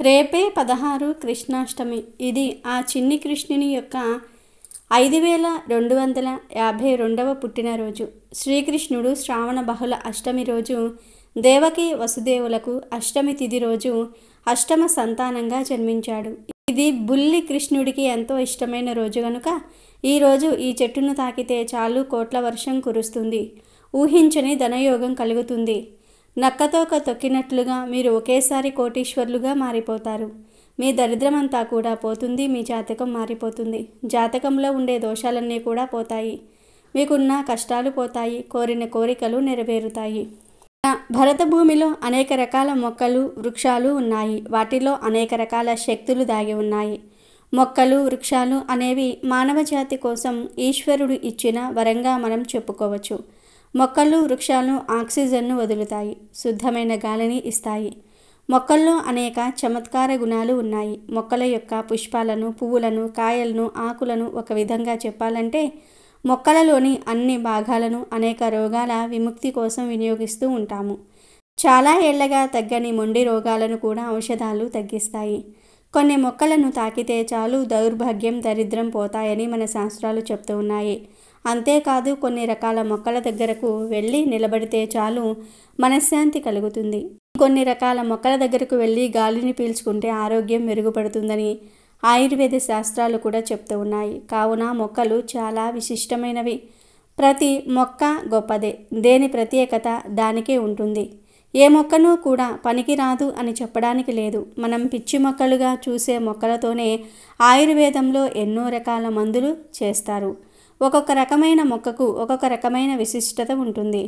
రేపే 16 కృష్ణాష్టమి. ఇది ఆ చిన్ని కృష్ణుని యొక్క 5252వ పుట్టినరోజు. శ్రీకృష్ణుడు శ్రావణ బహుళ అష్టమి రోజు దేవకి వసుదేవులకు అష్టమి తిథి రోజు అష్టమ సంతానంగా జన్మించాడు. ఇది బుల్లి కృష్ణుడికి ఎంతో ఇష్టమైన రోజు కనుక ఈరోజు ఈ చెట్టును తాకితే చాలు కోట్ల వర్షం కురుస్తుంది, ఊహించని ధనయోగం కలుగుతుంది. నక్కతోక తొక్కినట్లుగా మీరు ఒకేసారి కోటీశ్వర్లుగా మారిపోతారు. మీ దరిద్రమంతా కూడా పోతుంది, మీ జాతకం మారిపోతుంది. జాతకంలో ఉండే దోషాలన్నీ కూడా పోతాయి, మీకున్న కష్టాలు పోతాయి, కోరిన కోరికలు నెరవేరుతాయి. భరత భూమిలో అనేక రకాల మొక్కలు వృక్షాలు ఉన్నాయి. వాటిలో అనేక రకాల శక్తులు దాగి ఉన్నాయి. మొక్కలు వృక్షాలు అనేవి మానవ జాతి కోసం ఈశ్వరుడు ఇచ్చిన వరంగా మనం చెప్పుకోవచ్చు. మొక్కలు వృక్షాలు ఆక్సిజన్ను వదులుతాయి, శుద్ధమైన గాలిని ఇస్తాయి. మొక్కల్లో అనేక చమత్కార గుణాలు ఉన్నాయి. మొక్కల యొక్క పుష్పాలను, పువ్వులను, కాయలను, ఆకులను ఒక విధంగా చెప్పాలంటే మొక్కలలోని అన్ని భాగాలను అనేక రోగాల విముక్తి కోసం వినియోగిస్తూ ఉంటాము. చాలా ఏళ్లగా తగ్గని మొండి రోగాలను కూడా ఔషధాలు తగ్గిస్తాయి. కొన్ని మొక్కలను తాకితే చాలు దౌర్భాగ్యం, దరిద్రం పోతాయని మన శాస్త్రాలు చెప్తూ ఉన్నాయి. అంతేకాదు కొన్ని రకాల మొక్కల దగ్గరకు వెళ్ళి నిలబడితే చాలు మనశ్శాంతి కలుగుతుంది. కొన్ని రకాల మొక్కల దగ్గరకు వెళ్ళి గాలిని పీల్చుకుంటే ఆరోగ్యం మెరుగుపడుతుందని ఆయుర్వేద శాస్త్రాలు కూడా చెప్తూ ఉన్నాయి. కావున మొక్కలు చాలా విశిష్టమైనవి. ప్రతి మొక్క గొప్పదే, దేని ప్రత్యేకత దానికే ఉంటుంది. ఏ మొక్కను కూడా పనికిరాదు అని చెప్పడానికి లేదు. మనం పిచ్చి మొక్కలుగా చూసే మొక్కలతోనే ఆయుర్వేదంలో ఎన్నో రకాల మందులు చేస్తారు. ఒక్కొక్క రకమైన మొక్కకు ఒక్కొక్క రకమైన విశిష్టత ఉంటుంది.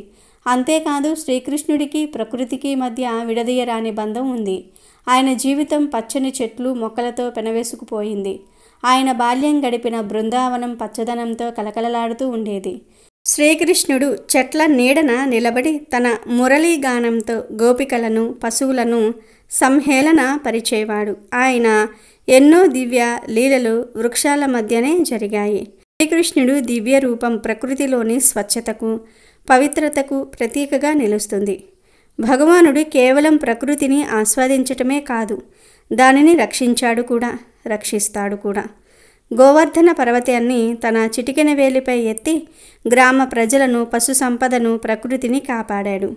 అంతేకాదు శ్రీకృష్ణుడికి ప్రకృతికి మధ్య విడదీయరాని బంధం ఉంది. ఆయన జీవితం పచ్చని చెట్లు మొక్కలతో పెనవేసుకుపోయింది. ఆయన బాల్యం గడిపిన బృందావనం పచ్చదనంతో కలకలలాడుతూ ఉండేది. శ్రీకృష్ణుడు చెట్ల నీడన నిలబడి తన మురళీ గానంతో గోపికలను, పశువులను సంహేళన పరిచేవాడు. ఆయన ఎన్నో దివ్య లీలలు వృక్షాల మధ్యనే జరిగాయి. శ్రీకృష్ణుడు దివ్య రూపం ప్రకృతిలోని స్వచ్ఛతకు, పవిత్రతకు ప్రతీకగా నిలుస్తుంది. భగవానుడు కేవలం ప్రకృతిని ఆస్వాదించటమే కాదు, దానిని రక్షించాడు కూడా, రక్షిస్తాడు కూడా. గోవర్ధన పర్వతాన్ని తన చిటికెన వేలిపై ఎత్తి గ్రామ ప్రజలను, పశు సంపదను, ప్రకృతిని కాపాడాడు.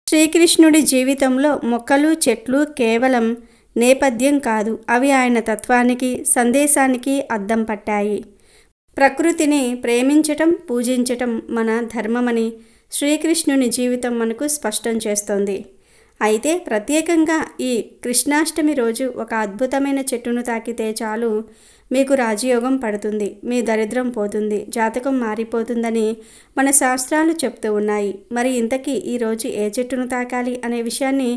శ్రీకృష్ణుడి జీవితంలో మొక్కలు, చెట్లు కేవలం నేపథ్యం కాదు, అవి ఆయన తత్వానికి, సందేశానికి అద్దం పట్టాయి. ప్రకృతిని ప్రేమించటం, పూజించటం మన ధర్మమని శ్రీకృష్ణుని జీవితం మనకు స్పష్టం చేస్తోంది. అయితే ప్రత్యేకంగా ఈ కృష్ణాష్టమి రోజు ఒక అద్భుతమైన చెట్టును తాకితే చాలు మీకు రాజయోగం పడుతుంది, మీ దరిద్రం పోతుంది, జాతకం మారిపోతుందని మన శాస్త్రాలు చెప్తూ ఉన్నాయి. మరి ఇంతకీ ఈరోజు ఏ చెట్టును తాకాలి అనే విషయాన్ని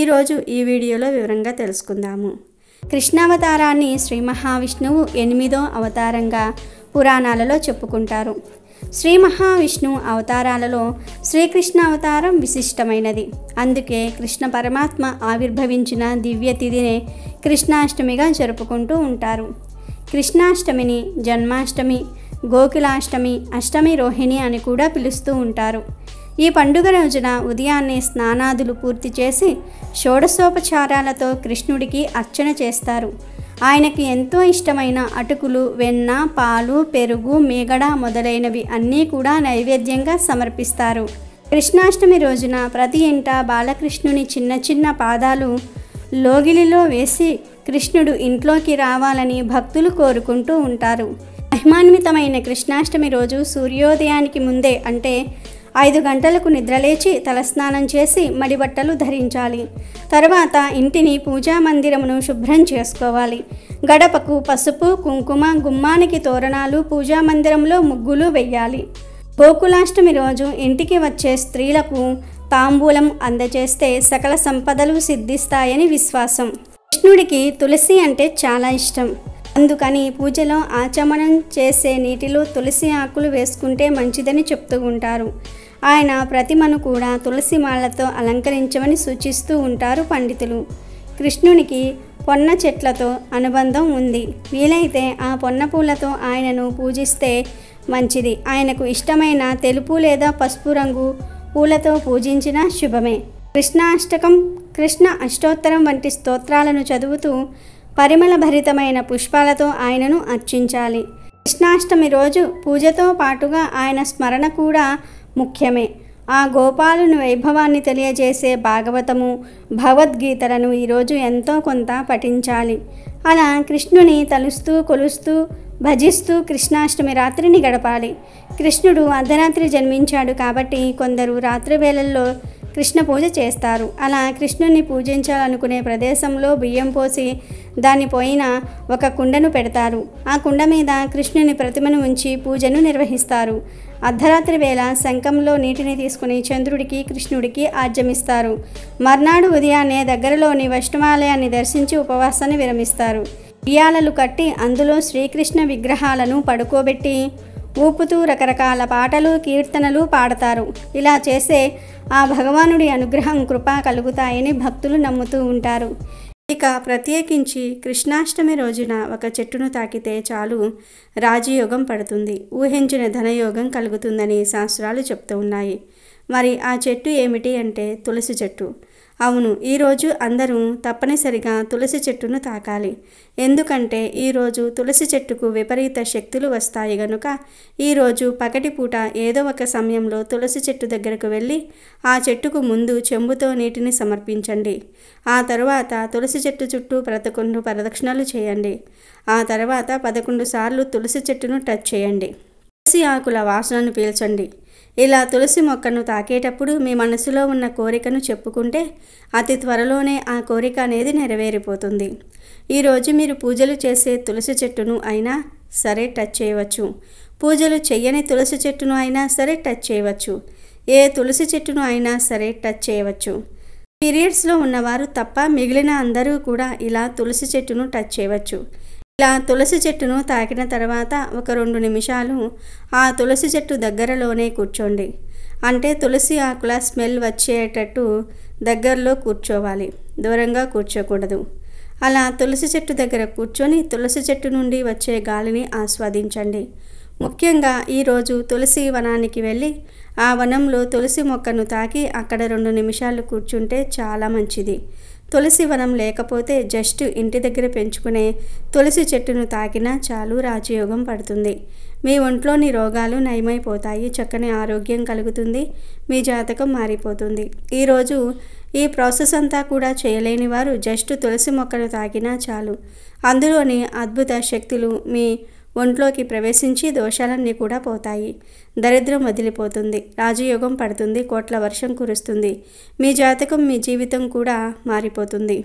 ఈరోజు ఈ వీడియోలో వివరంగా తెలుసుకుందాము. కృష్ణావతారాన్ని శ్రీ మహావిష్ణువు 8వ అవతారంగా పురాణాలలో చెప్పుకుంటారు. శ్రీ మహావిష్ణువు అవతారాలలో శ్రీకృష్ణ అవతారం విశిష్టమైనది. అందుకే కృష్ణ పరమాత్మ ఆవిర్భవించిన దివ్య తిథినే కృష్ణాష్టమిగా జరుపుకుంటూ ఉంటారు. కృష్ణాష్టమిని జన్మాష్టమి, గోకులాష్టమి, అష్టమి రోహిణి అని కూడా పిలుస్తూ ఉంటారు. ఈ పండుగ రోజున ఉదయాన్నే స్నానాదులు పూర్తి చేసి షోడశోపచారాలతో కృష్ణుడికి అర్చన చేస్తారు. ఆయనకి ఎంతో ఇష్టమైన అటుకులు, వెన్న, పాలు, పెరుగు, మీగడ మొదలైనవి అన్నీ కూడా నైవేద్యంగా సమర్పిస్తారు. కృష్ణాష్టమి రోజున ప్రతి ఇంట బాలకృష్ణుని చిన్న చిన్న పాదాలు లోగిలిలో వేసి కృష్ణుడు ఇంట్లోకి రావాలని భక్తులు కోరుకుంటూ ఉంటారు. మహిమాన్వితమైన కృష్ణాష్టమి రోజు సూర్యోదయానికి ముందే అంటే 5 గంటలకు నిద్రలేచి తలస్నానం చేసి మడిబట్టలు ధరించాలి. తర్వాత ఇంటిని పూజా మందిరమును శుభ్రం చేసుకోవాలి. గడపకు పసుపు, కుంకుమ, గుమ్మానికి తోరణాలు, పూజా మందిరంలో ముగ్గులు వెయ్యాలి. గోకులాష్టమి రోజు ఇంటికి వచ్చే స్త్రీలకు తాంబూలం అందజేస్తే సకల సంపదలు సిద్ధిస్తాయని విశ్వాసం. కృష్ణుడికి తులసి అంటే చాలా ఇష్టం. అందుకని పూజలో ఆచమనం చేసే నీటిలో తులసి ఆకులు వేసుకుంటే మంచిదని చెప్తూ ఉంటారు. ఆయన ప్రతిమను కూడా తులసి మాలతో అలంకరించమని సూచిస్తూ ఉంటారు పండితులు. కృష్ణునికి పొన్న చెట్లతో అనుబంధం ఉంది. వీలైతే ఆ పొన్న పూలతో ఆయనను పూజిస్తే మంచిది. ఆయనకు ఇష్టమైన తెలుపు లేదా పసుపు రంగు పూలతో పూజించిన శుభమే. కృష్ణాష్టకం, కృష్ణ అష్టోత్తరం వంటి స్తోత్రాలను చదువుతూ పరిమళ భరితమైన పుష్పాలతో ఆయనను అర్చించాలి. కృష్ణాష్టమి రోజు పూజతో పాటుగా ఆయన స్మరణ కూడా ముఖ్యమే. ఆ గోపాలుని వైభవాన్ని తెలియజేసే భాగవతము, భగవద్గీతలను ఈరోజు ఎంతో కొంత పఠించాలి. అలా కృష్ణుని తలుస్తూ కొలుస్తూ భజిస్తూ కృష్ణాష్టమి రాత్రిని గడపాలి. కృష్ణుడు అర్ధరాత్రి జన్మించాడు కాబట్టి కొందరు రాత్రి వేళల్లో కృష్ణ పూజ చేస్తారు. అలా కృష్ణుని పూజించాలనుకునే ప్రదేశంలో బియ్యం పోసి దానిపైన ఒక కుండను పెడతారు. ఆ కుండ మీద కృష్ణుని ప్రతిమను ఉంచి పూజను నిర్వహిస్తారు. అర్ధరాత్రి వేళ శంఖంలో నీటిని తీసుకుని చంద్రుడికి, కృష్ణుడికి ఆర్జమిస్తారు. మర్నాడు ఉదయాన్నే దగ్గరలోని వైష్ణవాలయాన్ని దర్శించి ఉపవాసాన్ని విరమిస్తారు. ఉయ్యాలలు కట్టి అందులో శ్రీకృష్ణ విగ్రహాలను పడుకోబెట్టి ఊపుతూ రకరకాల పాటలు, కీర్తనలు పాడతారు. ఇలా చేసే ఆ భగవానుడి అనుగ్రహం, కృప కలుగుతాయని భక్తులు నమ్ముతూ ఉంటారు. ఇక ప్రత్యేకించి కృష్ణాష్టమి రోజున ఒక చెట్టును తాకితే చాలు రాజయోగం పడుతుంది, ఊహించిన ధనయోగం కలుగుతుందని శాస్త్రాలు చెప్తూ ఉన్నాయి. మరి ఆ చెట్టు ఏమిటి అంటే తులసి చెట్టు. అవును, ఈరోజు అందరూ తప్పనిసరిగా తులసి చెట్టును తాకాలి. ఎందుకంటే ఈరోజు తులసి చెట్టుకు విపరీత శక్తులు వస్తాయి గనుక ఈరోజు పగటిపూట ఏదో ఒక సమయంలో తులసి చెట్టు దగ్గరకు వెళ్ళి ఆ చెట్టుకు ముందు చెంబుతో నీటిని సమర్పించండి. ఆ తరువాత తులసి చెట్టు చుట్టూ 11 ప్రదక్షిణలు చేయండి. ఆ తర్వాత 11 సార్లు తులసి చెట్టును టచ్ చేయండి. తులసి ఆకుల వాసనను పీల్చండి. ఇలా తులసి మొక్కను తాకేటప్పుడు మీ మనసులో ఉన్న కోరికను చెప్పుకుంటే అతి త్వరలోనే ఆ కోరిక అనేది నెరవేరిపోతుంది. ఈరోజు మీరు పూజలు చేసే తులసి చెట్టును అయినా సరే టచ్ చేయవచ్చు. పూజలు చెయ్యని తులసి చెట్టును అయినా సరే టచ్ చేయవచ్చు. ఏ తులసి చెట్టును అయినా సరే టచ్ చేయవచ్చు. పీరియడ్స్లో ఉన్నవారు తప్ప మిగిలిన అందరూ కూడా ఇలా తులసి చెట్టును టచ్ చేయవచ్చు. ఇలా తులసి చెట్టును తాకిన తర్వాత ఒక 2 నిమిషాలు ఆ తులసి చెట్టు దగ్గరలోనే కూర్చోండి. అంటే తులసి ఆకుల స్మెల్ వచ్చేటట్టు దగ్గరలో కూర్చోవాలి, దూరంగా కూర్చోకూడదు. అలా తులసి చెట్టు దగ్గర కూర్చొని తులసి చెట్టు నుండి వచ్చే గాలిని ఆస్వాదించండి. ముఖ్యంగా ఈరోజు తులసి వనానికి వెళ్ళి ఆ వనంలో తులసి మొక్కను తాకి అక్కడ 2 నిమిషాలు కూర్చుంటే చాలా మంచిది. తులసి వనం లేకపోతే జస్ట్ ఇంటి దగ్గర పెంచుకునే తులసి చెట్టును తాకినా చాలు రాజయోగం పడుతుంది. మీ ఒంట్లోని రోగాలు నయమైపోతాయి, చక్కని ఆరోగ్యం కలుగుతుంది, మీ జాతకం మారిపోతుంది. ఈరోజు ఈ ప్రాసెస్ అంతా కూడా చేయలేని వారు జస్ట్ తులసి మొక్కను తాకినా చాలు అందులోని అద్భుత శక్తులు మీ ఒంట్లోకి ప్రవేశించి దోషాలన్నీ కూడా పోతాయి, దరిద్రం వదిలిపోతుంది, రాజయోగం పడుతుంది, కోట్ల వర్షం కురుస్తుంది, మీ జాతకం, మీ జీవితం కూడా మారిపోతుంది.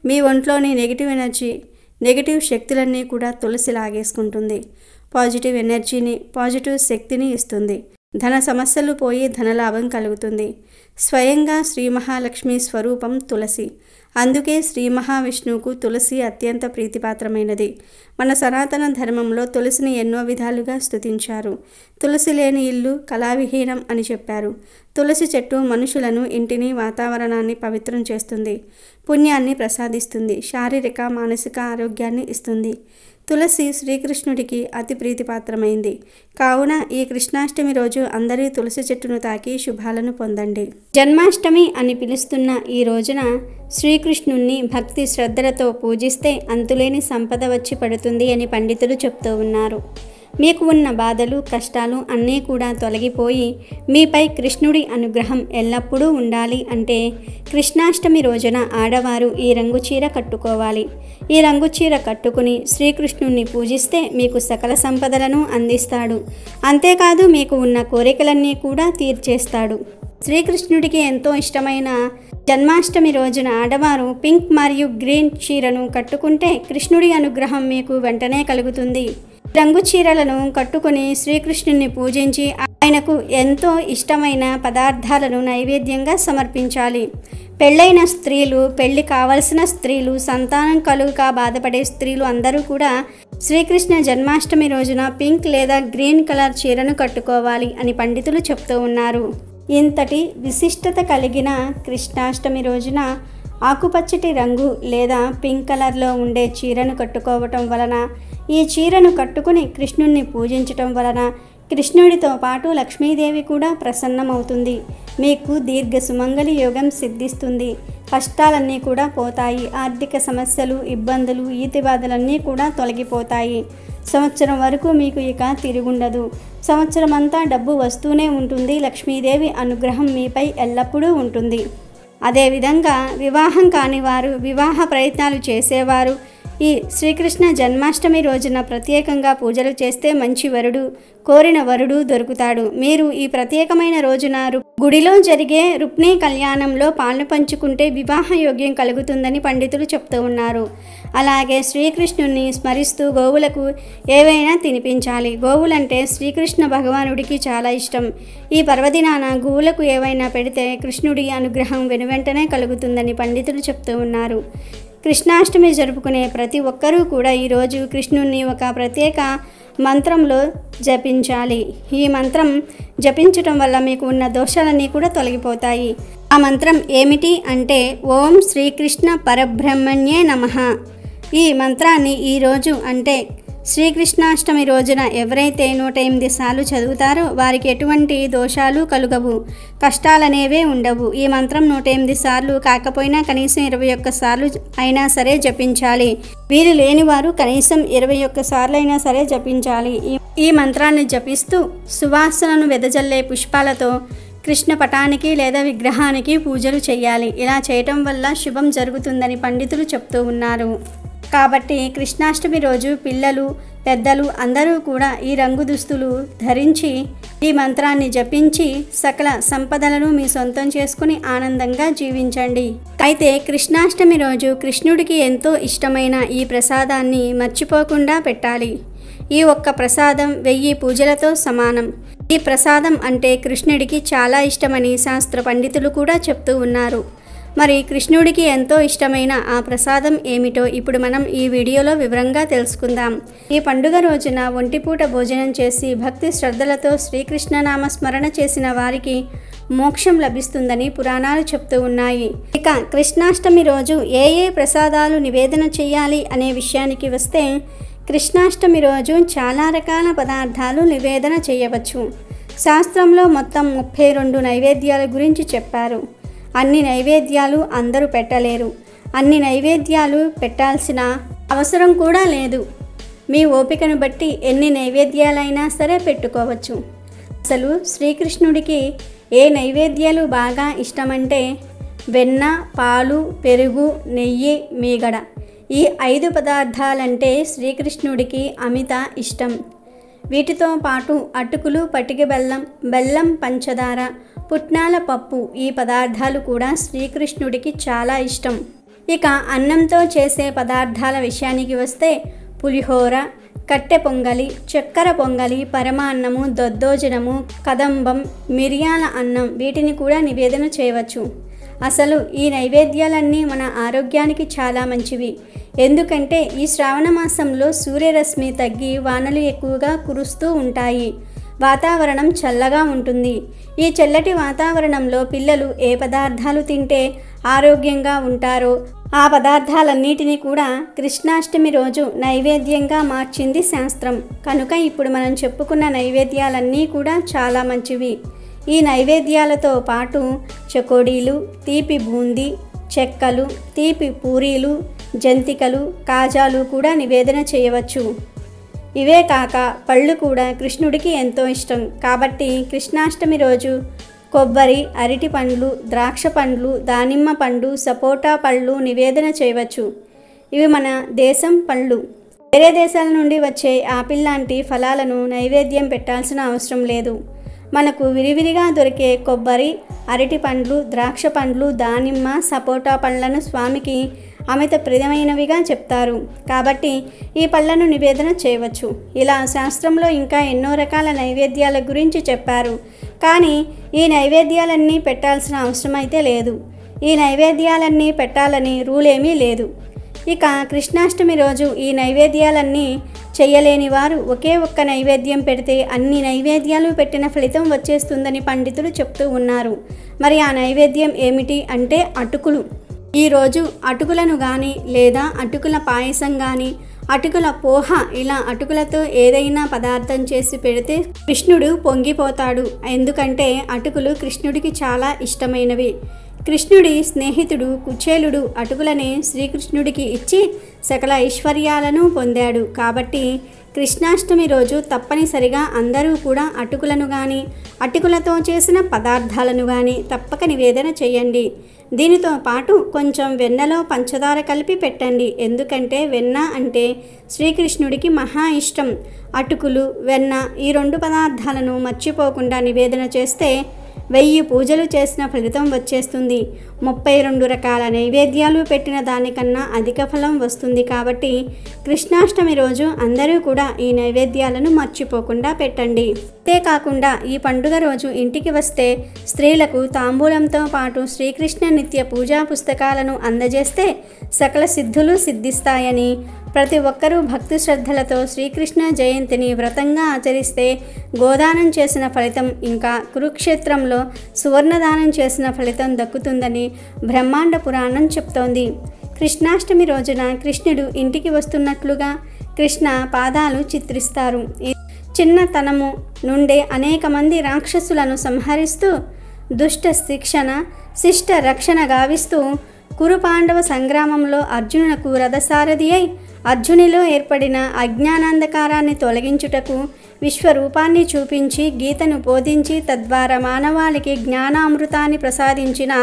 మీ ఒంట్లోని నెగిటివ్ ఎనర్జీ, నెగిటివ్ శక్తులన్నీ కూడా తులసి లాగేసుకుంటుంది. పాజిటివ్ ఎనర్జీని, పాజిటివ్ శక్తిని ఇస్తుంది. ధన సమస్యలు పోయి ధనలాభం కలుగుతుంది. స్వయంగా శ్రీ మహాలక్ష్మి స్వరూపం తులసి. అందుకే శ్రీ మహావిష్ణువుకు తులసి అత్యంత ప్రీతిపాత్రమైనది. మన సనాతన ధర్మంలో తులసిని ఎన్నో విధాలుగా స్తుతించారు. తులసి లేని ఇల్లు కళావిహీనం అని చెప్పారు. తులసి చెట్టు మనుషులను, ఇంటిని, వాతావరణాన్ని పవిత్రం చేస్తుంది, పుణ్యాన్ని ప్రసాదిస్తుంది, శారీరక మానసిక ఆరోగ్యాన్ని ఇస్తుంది. తులసి శ్రీకృష్ణుడికి అతి ప్రీతిపాత్రమైంది. కావున ఈ కృష్ణాష్టమి రోజు అందరూ తులసి చెట్టును తాకి శుభాలను పొందండి. జన్మాష్టమి అని పిలుస్తున్న ఈ రోజున శ్రీకృష్ణుణ్ణి భక్తి శ్రద్ధలతో పూజిస్తే అంతులేని సంపద వచ్చి పడుతుంది అని పండితులు చెప్తూ ఉన్నారు. మీకు ఉన్న బాధలు, కష్టాలు అన్నీ కూడా తొలగిపోయి మీపై కృష్ణుడి అనుగ్రహం ఎల్లప్పుడూ ఉండాలి అంటే కృష్ణాష్టమి రోజున ఆడవారు ఈ రంగు చీర కట్టుకోవాలి. ఈ రంగు చీర కట్టుకుని శ్రీకృష్ణుణ్ణి పూజిస్తే మీకు సకల సంపదలను అందిస్తాడు. అంతేకాదు మీకు ఉన్న కోరికలన్నీ కూడా తీర్చేస్తాడు. శ్రీకృష్ణుడికి ఎంతో ఇష్టమైన జన్మాష్టమి రోజున ఆడవారు పింక్ మరియు గ్రీన్ చీరను కట్టుకుంటే కృష్ణుడి అనుగ్రహం మీకు వెంటనే కలుగుతుంది. రంగు చీరలను కట్టుకుని శ్రీకృష్ణుని పూజించి ఆయనకు ఎంతో ఇష్టమైన పదార్థాలను నైవేద్యంగా సమర్పించాలి. పెళ్ళైన స్త్రీలు, పెళ్లి కావలసిన స్త్రీలు, సంతానం కలుగక బాధపడే స్త్రీలు అందరూ కూడా శ్రీకృష్ణ జన్మాష్టమి రోజున పింక్ లేదా గ్రీన్ కలర్ చీరను కట్టుకోవాలి అని పండితులు చెప్తూ ఉన్నారు. ఇంతటి విశిష్టత కలిగిన కృష్ణాష్టమి రోజున ఆకుపచ్చటి రంగు లేదా పింక్ కలర్లో ఉండే చీరను కట్టుకోవటం వలన, ఈ చీరను కట్టుకుని కృష్ణుణ్ణి పూజించటం వలన కృష్ణుడితో పాటు లక్ష్మీదేవి కూడా ప్రసన్నమవుతుంది. మీకు దీర్ఘ సుమంగళి యోగం సిద్ధిస్తుంది. కష్టాలన్నీ కూడా పోతాయి. ఆర్థిక సమస్యలు, ఇబ్బందులు, ఈతిబాధలన్నీ కూడా తొలగిపోతాయి. సంవత్సరం వరకు మీకు ఇక తిరుగుండదు. సంవత్సరం అంతా డబ్బు వస్తూనే ఉంటుంది. లక్ష్మీదేవి అనుగ్రహం మీపై ఎల్లప్పుడూ ఉంటుంది. అదేవిధంగా వివాహం కాని వారు, వివాహ ప్రయత్నాలు చేసేవారు ఈ శ్రీకృష్ణ జన్మాష్టమి రోజున ప్రత్యేకంగా పూజలు చేస్తే మంచి వరుడు, కోరిన వరుడు దొరుకుతాడు. మీరు ఈ ప్రత్యేకమైన రోజున గుడిలో జరిగే రుక్మిణీ కళ్యాణంలో పాలు పంచుకుంటే వివాహ యోగ్యం కలుగుతుందని పండితులు చెప్తూ ఉన్నారు. అలాగే శ్రీకృష్ణుని స్మరిస్తూ గోవులకు ఏవైనా తినిపించాలి. గోవులంటే శ్రీకృష్ణ భగవానుడికి చాలా ఇష్టం. ఈ పర్వదినాన గోవులకు ఏవైనా పెడితే కృష్ణుడి అనుగ్రహం వెనువెంటనే కలుగుతుందని పండితులు చెప్తూ ఉన్నారు. కృష్ణాష్టమి జరుపుకునే ప్రతి ఒక్కరూ కూడా ఈరోజు కృష్ణుణ్ణి ఒక ప్రత్యేక మంత్రంలో జపించాలి. ఈ మంత్రం జపించటం వల్ల మీకు ఉన్న దోషాలన్నీ కూడా తొలగిపోతాయి. ఆ మంత్రం ఏమిటి అంటే ఓం శ్రీకృష్ణ పరబ్రహ్మణ్యే నమః. ఈ మంత్రాన్ని ఈరోజు అంటే శ్రీకృష్ణాష్టమి రోజున ఎవరైతే 108 సార్లు చదువుతారో వారికి ఎటువంటి దోషాలు కలుగవు, కష్టాలనేవే ఉండవు. ఈ మంత్రం 108 సార్లు కాకపోయినా కనీసం 21 సార్లు అయినా సరే జపించాలి. వీరు లేని వారు కనీసం 21 సార్లు అయినా సరే జపించాలి. ఈ మంత్రాన్ని జపిస్తూ సువాసనను వెదజల్లే పుష్పాలతో కృష్ణ పటానికి లేదా విగ్రహానికి పూజలు చేయాలి. ఇలా చేయటం వల్ల శుభం జరుగుతుందని పండితులు చెప్తూ ఉన్నారు. కాబట్టి కృష్ణాష్టమి రోజు పిల్లలు, పెద్దలు అందరూ కూడా ఈ రంగు దుస్తులు ధరించి ఈ మంత్రాన్ని జపించి సకల సంపదలను మీ సొంతం చేసుకుని ఆనందంగా జీవించండి. అయితే కృష్ణాష్టమి రోజు కృష్ణుడికి ఎంతో ఇష్టమైన ఈ ప్రసాదాన్ని మర్చిపోకుండా పెట్టాలి. ఈ ఒక్క ప్రసాదం 1000 పూజలతో సమానం. ఈ ప్రసాదం అంటే కృష్ణుడికి చాలా ఇష్టమని శాస్త్ర పండితులు కూడా చెప్తూ ఉన్నారు. మరి కృష్ణుడికి ఎంతో ఇష్టమైన ఆ ప్రసాదం ఏమిటో ఇప్పుడు మనం ఈ వీడియోలో వివరంగా తెలుసుకుందాం. ఈ పండుగ రోజున ఒంటిపూట భోజనం చేసి భక్తి శ్రద్ధలతో శ్రీకృష్ణ నామస్మరణ చేసిన వారికి మోక్షం లభిస్తుందని పురాణాలు చెప్తూ ఉన్నాయి. ఇక కృష్ణాష్టమి రోజు ఏ ప్రసాదాలు నివేదన చేయాలి అనే విషయానికి వస్తే కృష్ణాష్టమి రోజు చాలా రకాల పదార్థాలు నివేదన చేయవచ్చు. శాస్త్రంలో మొత్తం 32 నైవేద్యాల గురించి చెప్పారు. అన్ని నైవేద్యాలు అందరూ పెట్టలేరు. అన్ని నైవేద్యాలు పెట్టాల్సిన అవసరం కూడా లేదు. మీ ఓపికను బట్టి ఎన్ని నైవేద్యాలైనా సరే పెట్టుకోవచ్చు. అసలు శ్రీకృష్ణుడికి ఏ నైవేద్యాలు బాగా ఇష్టమంటే వెన్న, పాలు, పెరుగు, నెయ్యి, మీగడ. ఈ 5 పదార్థాలంటే శ్రీకృష్ణుడికి అమిత ఇష్టం. వీటితో పాటు అటుకులు, పటిక బెల్లం, బెల్లం, పంచదార, పుట్నాల పప్పు ఈ పదార్థాలు కూడా శ్రీకృష్ణుడికి చాలా ఇష్టం. ఇక అన్నంతో చేసే పదార్థాల విషయానికి వస్తే పులిహోర, కట్టె పొంగలి, చక్కెర పొంగలి, పరమాన్నము, దద్దోజనము, కదంబం, మిరియాల అన్నం వీటిని కూడా నివేదన చేయవచ్చు. అసలు ఈ నైవేద్యాలన్నీ మన ఆరోగ్యానికి చాలా మంచివి. ఎందుకంటే ఈ శ్రావణ మాసంలో సూర్యరశ్మి తగ్గి వానలు ఎక్కువగా కురుస్తూ ఉంటాయి. వాతావరణం చల్లగా ఉంటుంది. ఈ చల్లటి వాతావరణంలో పిల్లలు ఏ పదార్థాలు తింటే ఆరోగ్యంగా ఉంటారో ఆ పదార్థాలన్నిటినీ కూడా కృష్ణాష్టమి రోజు నైవేద్యంగా మార్చింది శాస్త్రం. కనుక ఇప్పుడు మనం చెప్పుకున్న నైవేద్యాలన్నీ కూడా చాలా మంచివి. ఈ నైవేద్యాలతో పాటు చకోడీలు, తీపి బూందీ, చెక్కలు, తీపి పూరీలు, జంతికలు, కాజాలు కూడా నివేదన చేయవచ్చు. ఇవే కాక పళ్ళు కూడా కృష్ణుడికి ఎంతో ఇష్టం. కాబట్టి కృష్ణాష్టమి రోజు కొబ్బరి, అరటి పండ్లు, ద్రాక్ష పండ్లు, దానిమ్మ పండు, సపోటా పళ్ళు నివేదన చేయవచ్చు. ఇవి మన దేశం పళ్ళు. వేరే దేశాల నుండి వచ్చే ఆపిల్ లాంటి ఫలాలను నైవేద్యం పెట్టాల్సిన అవసరం లేదు. మనకు విరివిరిగా దొరికే కొబ్బరి, అరటి పండ్లు, ద్రాక్ష పండ్లు, దానిమ్మ, సపోటా పళ్ళను స్వామికి అమిత ప్రియమైనవిగా చెప్తారు. కాబట్టి ఈ పళ్ళను నివేదన చేయవచ్చు. ఇలా శాస్త్రంలో ఇంకా ఎన్నో రకాల నైవేద్యాల గురించి చెప్పారు. కానీ ఈ నైవేద్యాలన్నీ పెట్టాల్సిన అవసరం అయితే లేదు. ఈ నైవేద్యాలన్నీ పెట్టాలని రూల్ ఏమీ లేదు. ఇక కృష్ణాష్టమి రోజు ఈ నైవేద్యాలన్నీ చేయలేని వారు ఒకే ఒక్క నైవేద్యం పెడితే అన్ని నైవేద్యాలు పెట్టిన ఫలితం వచ్చేస్తుందని పండితులు చెప్తూ ఉన్నారు. మరి ఆ నైవేద్యం ఏమిటి అంటే అటుకులు. ఈరోజు అటుకులను కానీ లేదా అటుకుల పాయసం కానీ, అటుకుల పోహ, ఇలా అటుకులతో ఏదైనా పదార్థం చేసి పెడితే కృష్ణుడు పొంగిపోతాడు. ఎందుకంటే అటుకులు కృష్ణుడికి చాలా ఇష్టమైనవి. కృష్ణుడి స్నేహితుడు కుచేలుడు అటుకులని శ్రీకృష్ణుడికి ఇచ్చి సకల ఐశ్వర్యాలను పొందాడు. కాబట్టి కృష్ణాష్టమి రోజు తప్పనిసరిగా అందరూ కూడా అటుకులను కానీ అటుకులతో చేసిన పదార్థాలను కానీ తప్పక నివేదన చేయండి. దీనితో పాటు కొంచెం వెన్నలో పంచదార కలిపి పెట్టండి. ఎందుకంటే వెన్న అంటే శ్రీకృష్ణుడికి మహా ఇష్టం. అటుకులు, వెన్న ఈ 2 పదార్థాలను మర్చిపోకుండా నివేదన చేస్తే 1000 పూజలు చేసిన ఫలితం వచ్చేస్తుంది. 32 రకాల నైవేద్యాలు పెట్టిన దానికన్నా అధిక ఫలం వస్తుంది. కాబట్టి కృష్ణాష్టమి రోజు అందరూ కూడా ఈ నైవేద్యాలను మర్చిపోకుండా పెట్టండి. అంతేకాకుండా ఈ పండుగ రోజు ఇంటికి వస్తే స్త్రీలకు తాంబూలంతో పాటు శ్రీకృష్ణ నిత్య పూజా పుస్తకాలను అందజేస్తే సకల సిద్ధులు సిద్ధిస్తాయని, ప్రతి ఒక్కరూ భక్తి శ్రద్ధలతో శ్రీకృష్ణ జయంతిని వ్రతంగా ఆచరిస్తే గోదానం చేసిన ఫలితం, ఇంకా కురుక్షేత్రంలో సువర్ణదానం చేసిన ఫలితం దక్కుతుందని బ్రహ్మాండ పురాణం చెప్తోంది. కృష్ణాష్టమి రోజున కృష్ణుడు ఇంటికి వస్తున్నట్లుగా కృష్ణ పాదాలు చిత్రిస్తారు. చిన్నతనము నుండే అనేక మంది రాక్షసులను సంహరిస్తూ దుష్ట శిక్షణ, శిష్ట రక్షణ గావిస్తూ కురుపాండవ సంగ్రామంలో అర్జునునకు రథసారథి అయి అర్జునిలో ఏర్పడిన అజ్ఞానాంధకారాన్ని తొలగించుటకు విశ్వరూపాన్ని చూపించి గీతను బోధించి తద్వారా మానవాళికి జ్ఞానామృతాన్ని ప్రసాదించిన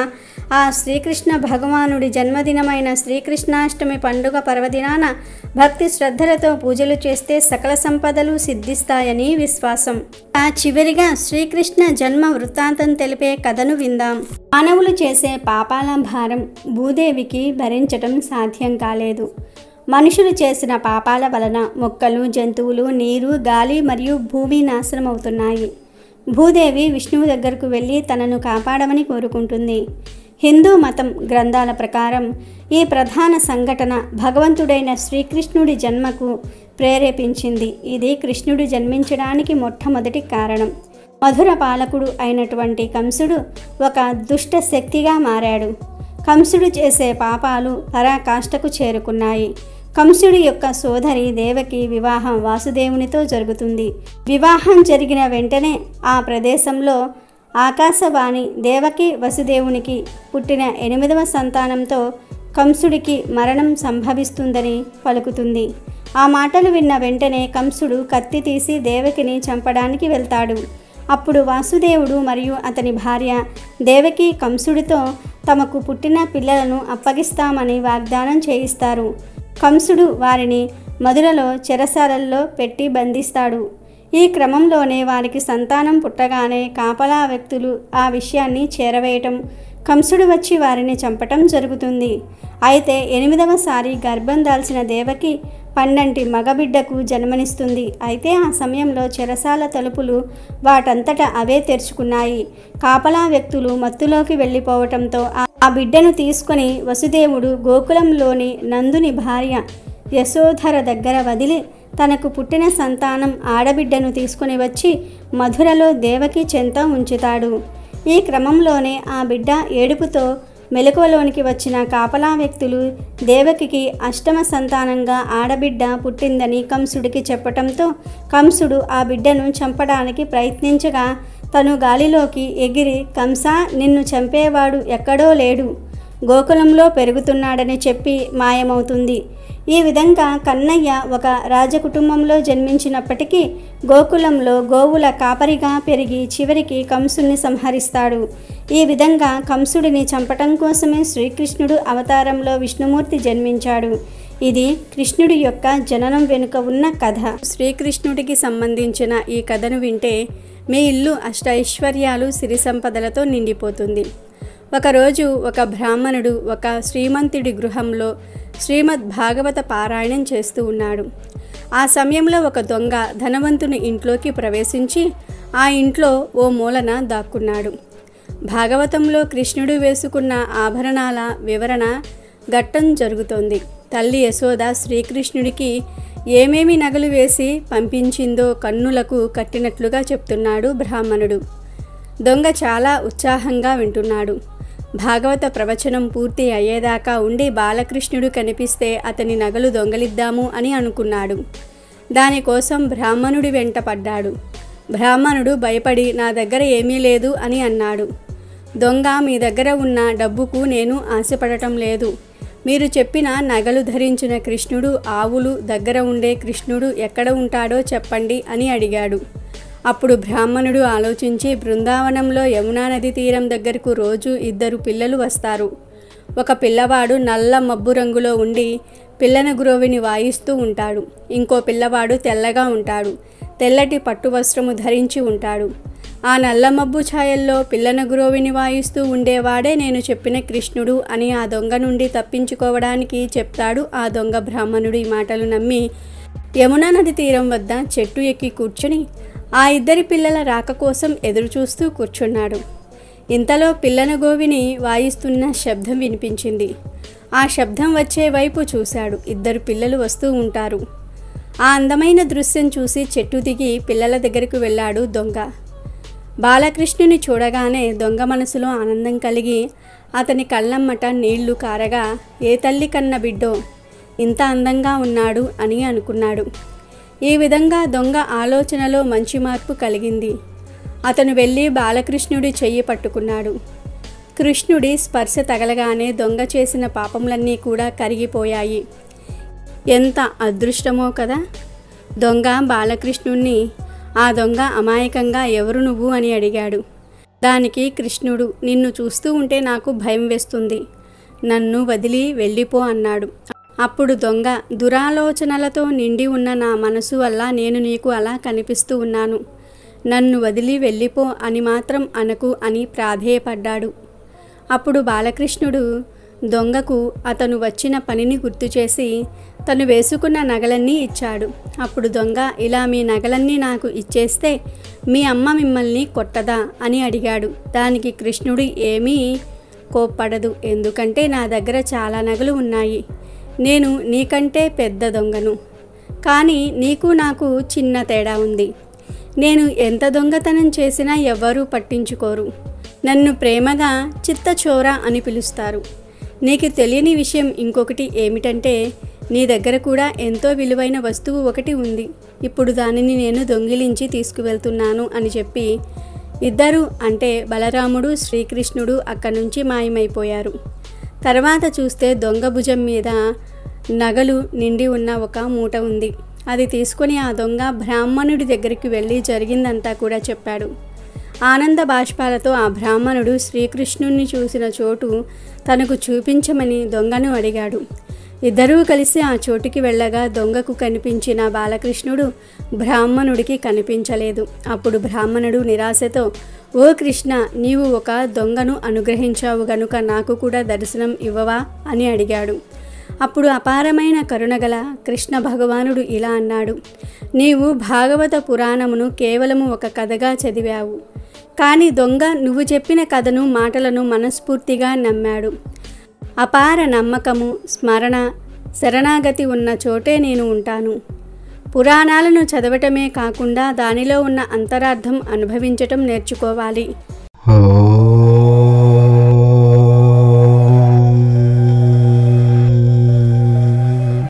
ఆ శ్రీకృష్ణ భగవానుడి జన్మదినమైన శ్రీకృష్ణాష్టమి పండుగ పర్వదినాన భక్తి శ్రద్ధలతో పూజలు చేస్తే సకల సంపదలు సిద్ధిస్తాయని విశ్వాసం. చివరిగా శ్రీకృష్ణ జన్మ వృత్తాంతం తెలిపే కథను విందాం. మానవులు చేసే పాపాల భారం భూదేవికి భరించటం సాధ్యం కాలేదు. మనుషులు చేసిన పాపాల వలన మొక్కలు, జంతువులు, నీరు, గాలి మరియు భూమి నాశనమవుతున్నాయి. భూదేవి విష్ణువు దగ్గరకు వెళ్ళి తనను కాపాడమని కోరుకుంటుంది. హిందూ మతం గ్రంథాల ప్రకారం ఈ ప్రధాన సంఘటన భగవంతుడైన శ్రీకృష్ణుడి జన్మకు ప్రేరేపించింది. ఇది కృష్ణుడు జన్మించడానికి మొట్టమొదటి కారణం. మధుర పాలకుడు అయినటువంటి కంసుడు ఒక దుష్ట శక్తిగా మారాడు. కంసుడు చేసే పాపాలు పరాకాష్ఠకు చేరుకున్నాయి. కంసుడి యొక్క సోదరి దేవకి వివాహం వాసుదేవునితో జరుగుతుంది. వివాహం జరిగిన వెంటనే ఆ ప్రదేశంలో ఆకాశవాణి దేవకి వసుదేవునికి పుట్టిన 8వ సంతానంతో కంసుడికి మరణం సంభవిస్తుందని పలుకుతుంది. ఆ మాటలు విన్న వెంటనే కంసుడు కత్తి తీసి దేవకిని చంపడానికి వెళ్తాడు. అప్పుడు వాసుదేవుడు మరియు అతని భార్య దేవకి కంసుడితో తమకు పుట్టిన పిల్లలను అప్పగిస్తామని వాగ్దానం చేయిస్తారు. కంసుడు వారిని మధురలో చెరసాలల్లో పెట్టి బంధిస్తాడు. ఈ క్రమంలోనే వారికి సంతానం పుట్టగానే కాపలా వ్యక్తులు ఆ విషయాన్ని చేరవేయటం, కంసుడు వచ్చి వారిని చంపటం జరుగుతుంది. అయితే 8వసారి గర్భం దాల్చిన దేవకి 12 మగబిడ్డకు జన్మనిస్తుంది. అయితే ఆ సమయంలో చెరసాల తలుపులు వాటంతట అవే తెరుచుకున్నాయి. కాపలా వ్యక్తులు మత్తులోకి వెళ్ళిపోవటంతో ఆ బిడ్డను తీసుకొని వసుదేవుడు గోకులంలోని నందుని భార్య యశోధర దగ్గర వదిలి తనకు పుట్టిన సంతానం ఆడబిడ్డను తీసుకుని వచ్చి మధురలో దేవకి చెంత ఉంచుతాడు. ఈ క్రమంలోనే ఆ బిడ్డ ఏడుపుతో మెలకువలోనికి వచ్చిన కాపలా వ్యక్తులు దేవకికి 8వ సంతానంగా ఆడబిడ్డ పుట్టిందని కంసుడికి చెప్పటంతో కంసుడు ఆ బిడ్డను చంపడానికి ప్రయత్నించగా తను గాలిలోకి ఎగిరి కంసా, నిన్ను చంపేవాడు ఎక్కడో లేడు, గోకులంలో పెరుగుతున్నాడని చెప్పి మాయమవుతుంది. ఈ విధంగా కన్నయ్య ఒక రాజకుటుంబంలో జన్మించినప్పటికీ గోకులంలో గోవుల కాపరిగా పెరిగి చివరికి కంసుని సంహరిస్తాడు. ఈ విధంగా కంసుడిని చంపటం కోసమే శ్రీకృష్ణుడు అవతారంలో విష్ణుమూర్తి జన్మించాడు. ఇది కృష్ణుడి యొక్క జననం వెనుక ఉన్న కథ. శ్రీకృష్ణుడికి సంబంధించిన ఈ కథను వింటే మీ ఇల్లు అష్టైశ్వర్యాలు సిరి సంపదలతో నిండిపోతుంది. ఒకరోజు ఒక బ్రాహ్మణుడు ఒక శ్రీమంతుడి గృహంలో శ్రీమద్ భాగవత పారాయణం చేస్తూ ఉన్నాడు. ఆ సమయంలో ఒక దొంగ ధనవంతుని ఇంట్లోకి ప్రవేశించి ఆ ఇంట్లో ఓ మూలన దాక్కున్నాడు. భాగవతంలో కృష్ణుడు వేసుకున్న ఆభరణాల వివరణ ఘట్టం జరుగుతోంది. తల్లి యశోద శ్రీకృష్ణుడికి ఏమేమి నగలు వేసి పంపించిందో కన్నులకు కట్టినట్లుగా చెప్తున్నాడు బ్రాహ్మణుడు. దొంగ చాలా ఉత్సాహంగా వింటున్నాడు. భాగవత ప్రవచనం పూర్తి అయ్యేదాకా ఉండి బాలకృష్ణుడు కనిపిస్తే అతని నగలు దొంగలిద్దాము అని అనుకున్నాడు. దానికోసం బ్రాహ్మణుడి వెంట పడ్డాడు. బ్రాహ్మణుడు భయపడి నా దగ్గర ఏమీ లేదు అని అన్నాడు. దొంగ, మీ దగ్గర ఉన్న డబ్బుకు నేను ఆశపడటం లేదు. మీరు చెప్పిన నగలు ధరించిన కృష్ణుడు, ఆవులు దగ్గర ఉండే కృష్ణుడు ఎక్కడ ఉంటాడో చెప్పండి అని అడిగాడు. అప్పుడు బ్రాహ్మణుడు ఆలోచించి, బృందావనంలో యమునా నది తీరం దగ్గరకు రోజు 2 పిల్లలు వస్తారు. ఒక పిల్లవాడు నల్ల మబ్బు రంగులో ఉండి పిల్లన గురోవిని వాయిస్తూ ఉంటాడు. ఇంకో పిల్లవాడు తెల్లగా ఉంటాడు. తెల్లటి పట్టు వస్త్రము ధరించి ఉంటాడు. ఆ నల్ల మబ్బు ఛాయల్లో పిల్లన గురోవిని వాయిస్తూ ఉండేవాడే నేను చెప్పిన కృష్ణుడు అని ఆ దొంగ నుండి తప్పించుకోవడానికి చెప్తాడు. ఆ దొంగ బ్రాహ్మణుడి మాటలు నమ్మి యమునా నది తీరం వద్ద చెట్టు ఎక్కి కూర్చుని ఆ 2 పిల్లల రాక కోసం ఎదురుచూస్తూ కూర్చున్నాడు. ఇంతలో పిల్లన గోవిని వాయిస్తున్న శబ్దం వినిపించింది. ఆ శబ్దం వచ్చే వైపు చూశాడు. 2 పిల్లలు వస్తూ ఉంటారు. ఆ అందమైన దృశ్యం చూసి చెట్టు దిగి పిల్లల దగ్గరకు వెళ్ళాడు దొంగ. బాలకృష్ణుని చూడగానే దొంగ మనసులో ఆనందం కలిగి అతని కళ్ళమ్మట నీళ్లు కారగా, ఏ తల్లి కన్న బిడ్డో ఇంత అందంగా ఉన్నాడు అని అనుకున్నాడు. ఈ విధంగా దొంగ ఆలోచనలో మంచి మార్పు కలిగింది. అతను వెళ్ళి బాలకృష్ణుడి చెయ్యి పట్టుకున్నాడు. కృష్ణుడి స్పర్శ తగలగానే దొంగ చేసిన పాపములన్నీ కూడా కరిగిపోయాయి. ఎంత అదృష్టమో కదా. దొంగ బాలకృష్ణుణ్ణి, ఆ దొంగ అమాయకంగా ఎవరు నువ్వు అని అడిగాడు. దానికి కృష్ణుడు, నిన్ను చూస్తూ ఉంటే నాకు భయం వేస్తుంది, నన్ను వదిలి వెళ్ళిపో అన్నాడు. అప్పుడు దొంగ, దురాలోచనలతో నిండి ఉన్న నా మనసు వల్ల నేను నీకు అలా కనిపిస్తూ ఉన్నాను, నన్ను వదిలి వెళ్ళిపో అని మాత్రం అనకు అని ప్రాధేయపడ్డాడు. అప్పుడు బాలకృష్ణుడు దొంగకు అతను వచ్చిన పనిని గుర్తు చేసి తను వేసుకున్న నగలన్నీ ఇచ్చాడు. అప్పుడు దొంగ, ఇలా మీ నగలన్నీ నాకు ఇచ్చేస్తే మీ అమ్మ మిమ్మల్ని కొట్టదా అని అడిగాడు. దానికి కృష్ణుడు ఏమీ కోప్పడదు, ఎందుకంటే నా దగ్గర చాలా నగలు ఉన్నాయి, నేను నీకంటే పెద్ద దొంగను, కానీ నీకు నాకు చిన్న తేడా ఉంది. నేను ఎంత దొంగతనం చేసినా ఎవ్వరూ పట్టించుకోరు, నన్ను ప్రేమగా చిత్తచోర అని పిలుస్తారు. నీకు తెలియని విషయం ఇంకొకటి ఏమిటంటే నీ దగ్గర కూడా ఎంతో విలువైన వస్తువు ఒకటి ఉంది, ఇప్పుడు దానిని నేను దొంగిలించి తీసుకువెళ్తున్నాను అని చెప్పి 2 అంటే బలరాముడు, శ్రీకృష్ణుడు అక్కడి నుంచి మాయమైపోయారు. తర్వాత చూస్తే దొంగ భుజం మీద నగలు నిండి ఉన్న ఒక మూట ఉంది. అది తీసుకొని ఆ దొంగ బ్రాహ్మణుడి దగ్గరికి వెళ్ళి జరిగిందంతా కూడా చెప్పాడు. ఆనంద బాష్పాలతో ఆ బ్రాహ్మణుడు శ్రీకృష్ణుణ్ణి చూసిన చోటు తనకు చూపించమని దొంగను అడిగాడు. 2 కలిసి ఆ చోటుకి వెళ్ళగా దొంగకు కనిపించిన బాలకృష్ణుడు బ్రాహ్మణుడికి కనిపించలేదు. అప్పుడు బ్రాహ్మణుడు నిరాశతో, ఓ కృష్ణ, నీవు ఒక దొంగను అనుగ్రహించావు గనుక నాకు కూడా దర్శనం ఇవ్వవా అని అడిగాడు. అప్పుడు అపారమైన కరుణగల కృష్ణ భగవానుడు ఇలా అన్నాడు, నీవు భాగవత పురాణమును కేవలము ఒక కథగా చదివావు, కానీ దొంగ నువ్వు చెప్పిన కథను, మాటలను మనస్ఫూర్తిగా నమ్మాడు. అపార నమ్మకము, స్మరణ, శరణాగతి ఉన్న చోటే నేను ఉంటాను. పురాణాలను చదవటమే కాకుండా దానిలో ఉన్న అంతరార్థం అనుభవించటం నేర్చుకోవాలి.